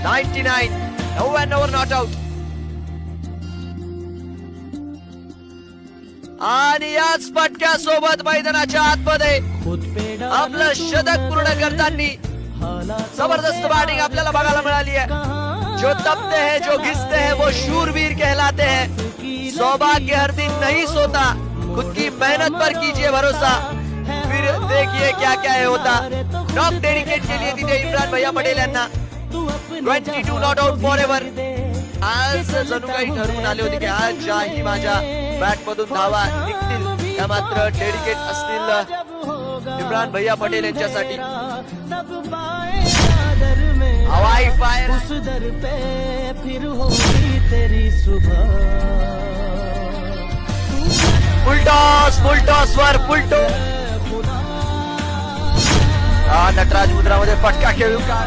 99 99 not out. आणि याच फटक्यासोबत मैदानाच्या आतमध्ये आपलं शतक पूर्ण करताना जबरदस्त बॅटिंग आपल्याला बघायला मिळाली आहे. जो तपते हैं, जो घिसते हैं, वो शूरवीर कहलाते हैं. सौभाग्य हर दिन नहीं सोता, खुद की मेहनत पर कीजिए भरोसा. फिर देखिए क्या क्या है होता. नॉक डेडिकेट केली तिथे इम्रान भैया पटेल यांना. 22 नॉट आउट फॉर एव्हर. आज जणू काही ठरवून आले होते की आज ज्याही माझ्या बॅट मधून धावा निघतील त्या मात्र डेडिकेट असतील इम्रान भैया पटेल यांच्यासाठी. हवाई फायर उस दर पे फिर होगी तेरी सुबह. फुल टॉस वर फुलटो. नटराज मुद्रामध्ये फटका खेळू का